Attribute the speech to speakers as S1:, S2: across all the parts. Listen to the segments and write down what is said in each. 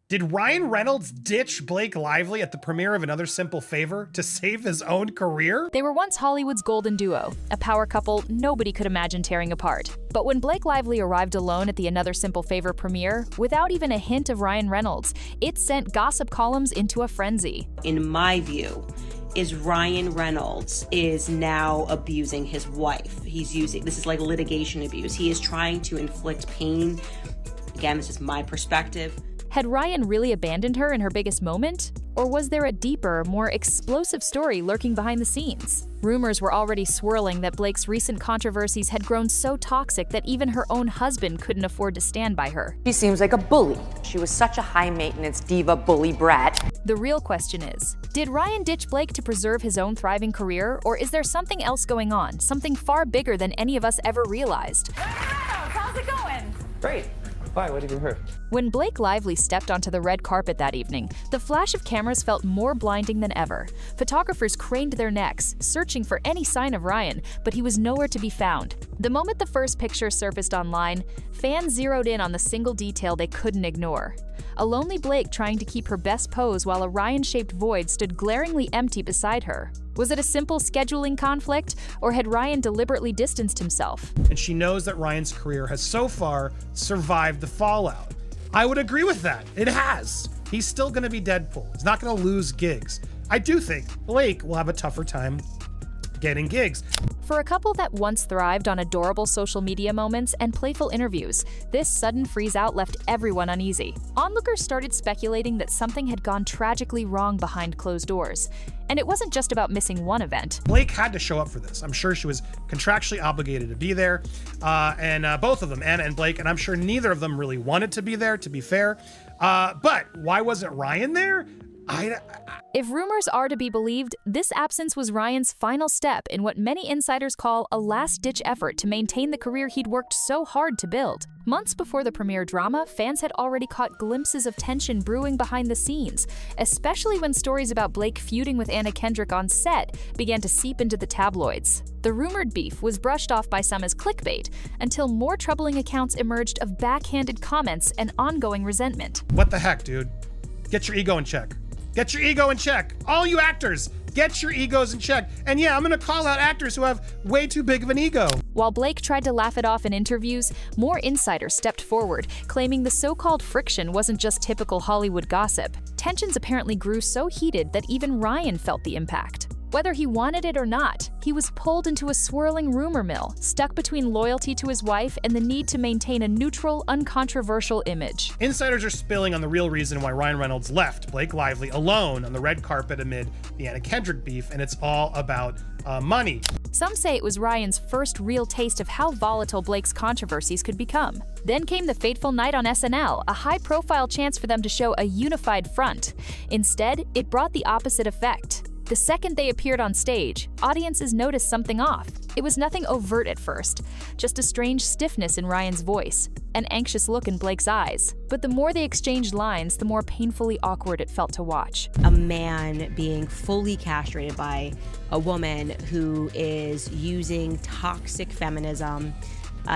S1: Did Ryan Reynolds ditch Blake Lively at the premiere of Another Simple Favor to save his own career?
S2: They were once Hollywood's golden duo, a power couple nobody could imagine tearing apart. But when Blake Lively arrived alone at the Another Simple Favor premiere, without even a hint of Ryan Reynolds, it sent gossip columns into a frenzy.
S3: In my view, is Ryan Reynolds is now abusing his wife. This is like litigation abuse. He is trying to inflict pain. Again, this is my perspective.
S2: Had Ryan really abandoned her in her biggest moment? Or was there a deeper, more explosive story lurking behind the scenes? Rumors were already swirling that Blake's recent controversies had grown so toxic that even her own husband couldn't afford to stand by her.
S4: She seems like a bully. She was such a high-maintenance diva bully brat.
S2: The real question is, did Ryan ditch Blake to preserve his own thriving career, or is there something else going on, something far bigger than any of us ever realized?
S5: How's it going?
S6: Great. Why? What have you heard?
S2: When Blake Lively stepped onto the red carpet that evening, the flash of cameras felt more blinding than ever. Photographers craned their necks, searching for any sign of Ryan, but he was nowhere to be found. The moment the first picture surfaced online, fans zeroed in on the single detail they couldn't ignore. A lonely Blake trying to keep her best pose while a Ryan-shaped void stood glaringly empty beside her. Was it a simple scheduling conflict, or had Ryan deliberately distanced himself?
S1: And she knows that Ryan's career has so far survived the fallout. I would agree with that. It has. He's still going to be Deadpool. He's not going to lose gigs. I do think Blake will have a tougher time getting gigs.
S2: For a couple that once thrived on adorable social media moments and playful interviews, this sudden freeze-out left everyone uneasy. Onlookers started speculating that something had gone tragically wrong behind closed doors. And it wasn't just about missing one event.
S1: Blake had to show up for this. I'm sure she was contractually obligated to be there. And both of them, Anna and Blake, and I'm sure neither of them really wanted to be there, to be fair. But why wasn't Ryan there?
S2: If rumors are to be believed, this absence was Ryan's final step in what many insiders call a last-ditch effort to maintain the career he'd worked so hard to build. Months before the premiere drama, fans had already caught glimpses of tension brewing behind the scenes, especially when stories about Blake feuding with Anna Kendrick on set began to seep into the tabloids. The rumored beef was brushed off by some as clickbait, until more troubling accounts emerged of backhanded comments and ongoing resentment.
S1: What the heck, dude? Get your ego in check. Get your ego in check. All you actors, get your egos in check. And yeah, I'm gonna call out actors who have way too big of an ego.
S2: While Blake tried to laugh it off in interviews, more insiders stepped forward, claiming the so-called friction wasn't just typical Hollywood gossip. Tensions apparently grew so heated that even Ryan felt the impact. Whether he wanted it or not, he was pulled into a swirling rumor mill, stuck between loyalty to his wife and the need to maintain a neutral, uncontroversial image.
S1: Insiders are spilling on the real reason why Ryan Reynolds left Blake Lively alone on the red carpet amid the Anna Kendrick beef, and it's all about money.
S2: Some say it was Ryan's first real taste of how volatile Blake's controversies could become. Then came the fateful night on SNL, a high-profile chance for them to show a unified front. Instead, it brought the opposite effect. The second they appeared on stage, audiences noticed something off. It was nothing overt at first, just a strange stiffness in Ryan's voice, an anxious look in Blake's eyes. But the more they exchanged lines, the more painfully awkward it felt to watch.
S3: A man being fully castrated by a woman who is using toxic feminism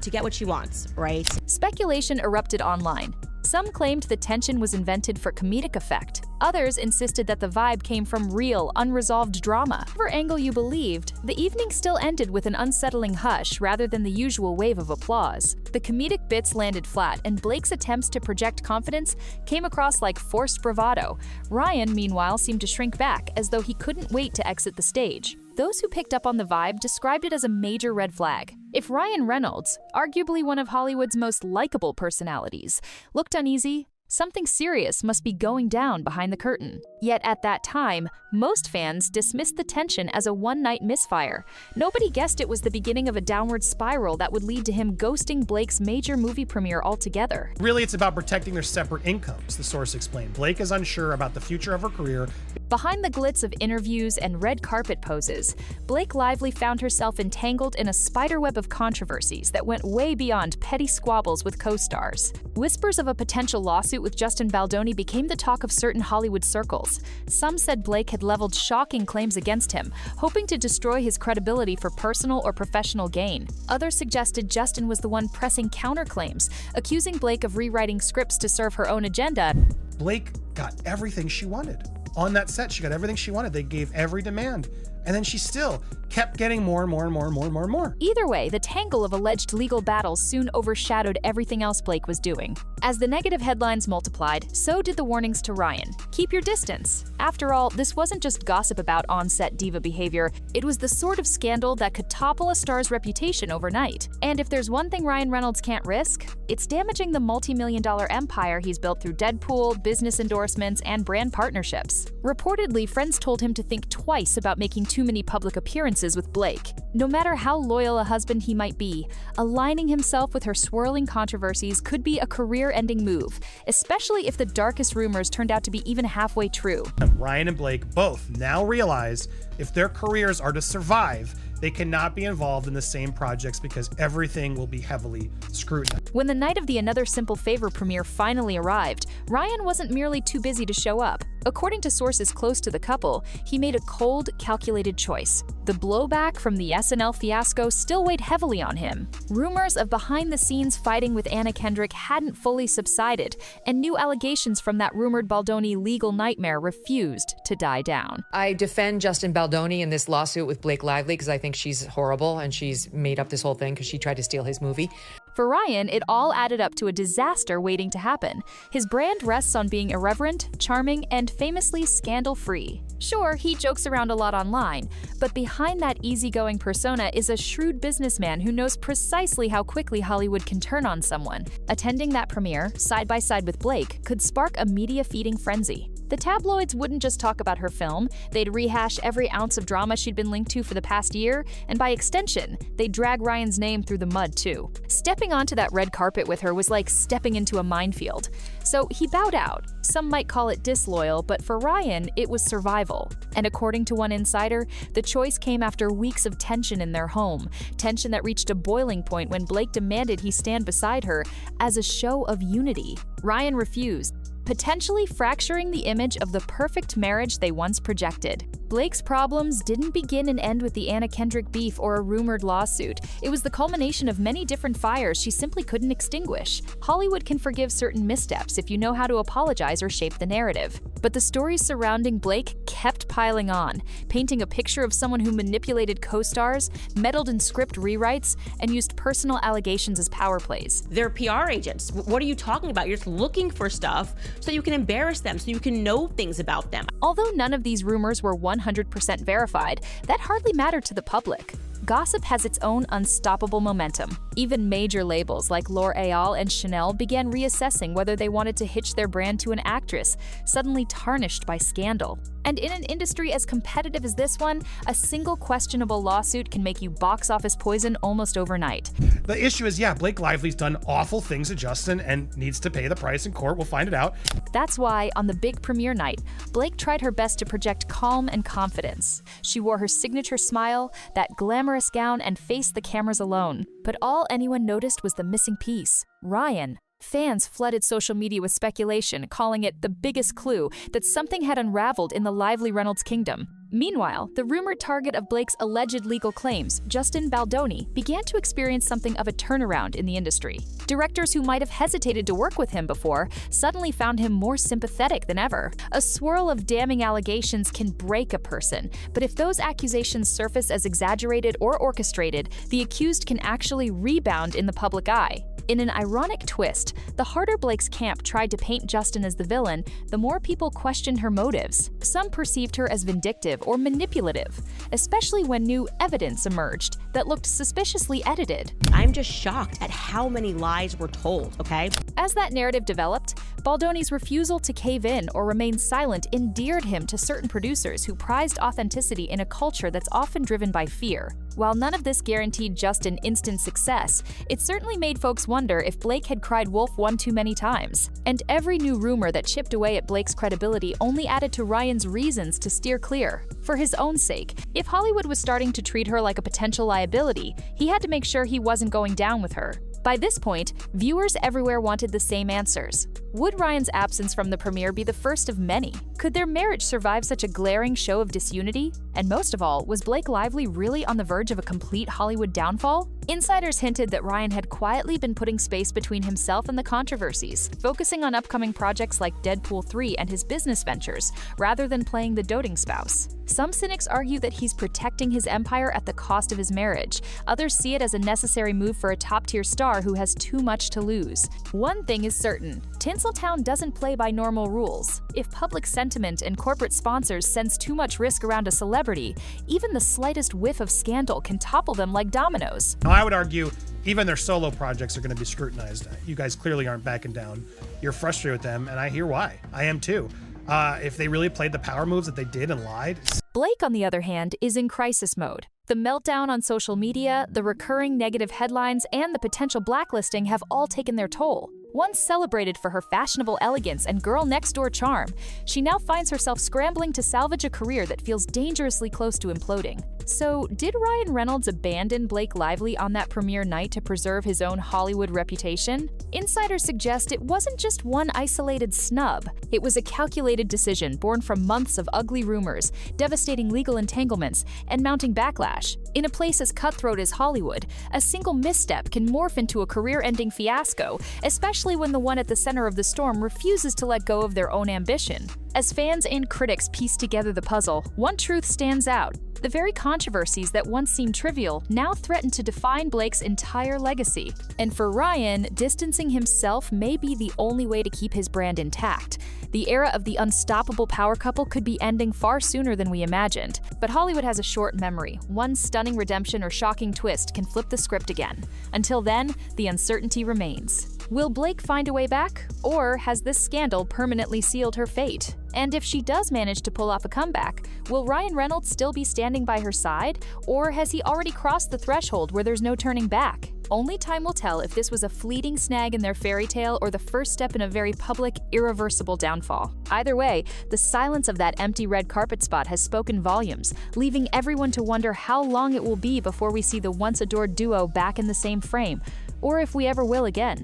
S3: to get what she wants, right?
S2: Speculation erupted online. Some claimed the tension was invented for comedic effect. Others insisted that the vibe came from real, unresolved drama. Whatever angle you believed, the evening still ended with an unsettling hush rather than the usual wave of applause. The comedic bits landed flat, and Blake's attempts to project confidence came across like forced bravado. Ryan, meanwhile, seemed to shrink back, as though he couldn't wait to exit the stage. Those who picked up on the vibe described it as a major red flag. If Ryan Reynolds, arguably one of Hollywood's most likable personalities, looked uneasy, something serious must be going down behind the curtain. Yet at that time, most fans dismissed the tension as a one-night misfire. Nobody guessed it was the beginning of a downward spiral that would lead to him ghosting Blake's major movie premiere altogether.
S1: Really, it's about protecting their separate incomes, the source explained. Blake is unsure about the future of her career
S2: Behind the glitz of interviews and red carpet poses, Blake Lively found herself entangled in a spiderweb of controversies that went way beyond petty squabbles with co-stars. Whispers of a potential lawsuit with Justin Baldoni became the talk of certain Hollywood circles. Some said Blake had leveled shocking claims against him, hoping to destroy his credibility for personal or professional gain. Others suggested Justin was the one pressing counterclaims, accusing Blake of rewriting scripts to serve her own agenda.
S1: Blake got everything she wanted. On that set, she got everything she wanted. They gave every demand. And then she still kept getting more and more and more and more and more and more.
S2: Either way, the tangle of alleged legal battles soon overshadowed everything else Blake was doing. As the negative headlines multiplied, so did the warnings to Ryan. Keep your distance. After all, this wasn't just gossip about on-set diva behavior, it was the sort of scandal that could topple a star's reputation overnight. And if there's one thing Ryan Reynolds can't risk, it's damaging the multi-million-dollar empire he's built through Deadpool, business endorsements, and brand partnerships. Reportedly, friends told him to think twice about making too many public appearances with Blake. No matter how loyal a husband he might be, aligning himself with her swirling controversies could be a career-ending move, especially if the darkest rumors turned out to be even halfway true.
S1: Ryan and Blake both now realize if their careers are to survive, they cannot be involved in the same projects because everything will be heavily scrutinized.
S2: When the night of the Another Simple Favor premiere finally arrived, Ryan wasn't merely too busy to show up. According to sources close to the couple, he made a cold, calculated choice. The blowback from the SNL fiasco still weighed heavily on him. Rumors of behind-the-scenes fighting with Anna Kendrick hadn't fully subsided, and new allegations from that rumored Baldoni legal nightmare refused to die down.
S4: I defend Justin Baldoni in this lawsuit with Blake Lively because I think she's horrible and she's made up this whole thing because she tried to steal his movie.
S2: For Ryan, it all added up to a disaster waiting to happen. His brand rests on being irreverent, charming, and famously scandal-free. Sure, he jokes around a lot online, but behind that easygoing persona is a shrewd businessman who knows precisely how quickly Hollywood can turn on someone. Attending that premiere, side by side with Blake, could spark a media-feeding frenzy. The tabloids wouldn't just talk about her film, they'd rehash every ounce of drama she'd been linked to for the past year, and by extension, they'd drag Ryan's name through the mud too. Stepping onto that red carpet with her was like stepping into a minefield. So he bowed out. Some might call it disloyal, but for Ryan, it was survival. And according to one insider, the choice came after weeks of tension in their home, tension that reached a boiling point when Blake demanded he stand beside her as a show of unity. Ryan refused, potentially fracturing the image of the perfect marriage they once projected. Blake's problems didn't begin and end with the Anna Kendrick beef or a rumored lawsuit. It was the culmination of many different fires she simply couldn't extinguish. Hollywood can forgive certain missteps if you know how to apologize or shape the narrative. But the stories surrounding Blake kept piling on, painting a picture of someone who manipulated co-stars, meddled in script rewrites, and used personal allegations as power plays.
S3: They're PR agents. What are you talking about? You're just looking for stuff so you can embarrass them, so you can know things about them.
S2: Although none of these rumors were 100% verified, that hardly mattered to the public. Gossip has its own unstoppable momentum. Even major labels like L'Oreal and Chanel began reassessing whether they wanted to hitch their brand to an actress, suddenly tarnished by scandal. And in an industry as competitive as this one, a single questionable lawsuit can make you box office poison almost overnight.
S1: The issue is, yeah, Blake Lively's done awful things to Justin and needs to pay the price in court. We'll find it out.
S2: That's why, on the big premiere night, Blake tried her best to project calm and confidence. She wore her signature smile, that glamorous gown, and faced the cameras alone. But all anyone noticed was the missing piece: Ryan. Fans flooded social media with speculation, calling it the biggest clue that something had unraveled in the Lively Reynolds kingdom. Meanwhile, the rumored target of Blake's alleged legal claims, Justin Baldoni, began to experience something of a turnaround in the industry. Directors who might have hesitated to work with him before suddenly found him more sympathetic than ever. A swirl of damning allegations can break a person, but if those accusations surface as exaggerated or orchestrated, the accused can actually rebound in the public eye. In an ironic twist, the harder Blake's camp tried to paint Justin as the villain, the more people questioned her motives. Some perceived her as vindictive or manipulative, especially when new evidence emerged that looked suspiciously edited.
S3: I'm just shocked at how many lies were told, okay?
S2: As that narrative developed, Baldoni's refusal to cave in or remain silent endeared him to certain producers who prized authenticity in a culture that's often driven by fear. While none of this guaranteed just an instant success, it certainly made folks wonder if Blake had cried wolf one too many times. And every new rumor that chipped away at Blake's credibility only added to Ryan's reasons to steer clear. For his own sake, if Hollywood was starting to treat her like a potential liability, he had to make sure he wasn't going down with her. By this point, viewers everywhere wanted the same answers. Would Ryan's absence from the premiere be the first of many? Could their marriage survive such a glaring show of disunity? And most of all, was Blake Lively really on the verge of a complete Hollywood downfall? Insiders hinted that Ryan had quietly been putting space between himself and the controversies, focusing on upcoming projects like Deadpool 3 and his business ventures, rather than playing the doting spouse. Some cynics argue that he's protecting his empire at the cost of his marriage. Others see it as a necessary move for a top-tier star who has too much to lose. One thing is certain: Tinseltown doesn't play by normal rules. If public sentiment and corporate sponsors sense too much risk around a celebrity, even the slightest whiff of scandal can topple them like dominoes.
S1: Now, I would argue even their solo projects are going to be scrutinized. You guys clearly aren't backing down. You're frustrated with them, and I hear why. I am too. If they really played the power moves that they did and lied.
S2: Blake, on the other hand, is in crisis mode. The meltdown on social media, the recurring negative headlines, and the potential blacklisting have all taken their toll. Once celebrated for her fashionable elegance and girl-next-door charm, she now finds herself scrambling to salvage a career that feels dangerously close to imploding. So, did Ryan Reynolds abandon Blake Lively on that premiere night to preserve his own Hollywood reputation? Insiders suggest it wasn't just one isolated snub. It was a calculated decision born from months of ugly rumors, devastating legal entanglements, and mounting backlash. In a place as cutthroat as Hollywood, a single misstep can morph into a career-ending fiasco, especially when the one at the center of the storm refuses to let go of their own ambition. As fans and critics piece together the puzzle, one truth stands out. The very controversies that once seemed trivial now threaten to define Blake's entire legacy. And for Ryan, distancing himself may be the only way to keep his brand intact. The era of the unstoppable power couple could be ending far sooner than we imagined. But Hollywood has a short memory. One stunning redemption or shocking twist can flip the script again. Until then, the uncertainty remains. Will Blake find a way back? Or has this scandal permanently sealed her fate? And if she does manage to pull off a comeback, will Ryan Reynolds still be standing by her side? Or has he already crossed the threshold where there's no turning back? Only time will tell if this was a fleeting snag in their fairy tale or the first step in a very public, irreversible downfall. Either way, the silence of that empty red carpet spot has spoken volumes, leaving everyone to wonder how long it will be before we see the once adored duo back in the same frame, or if we ever will again.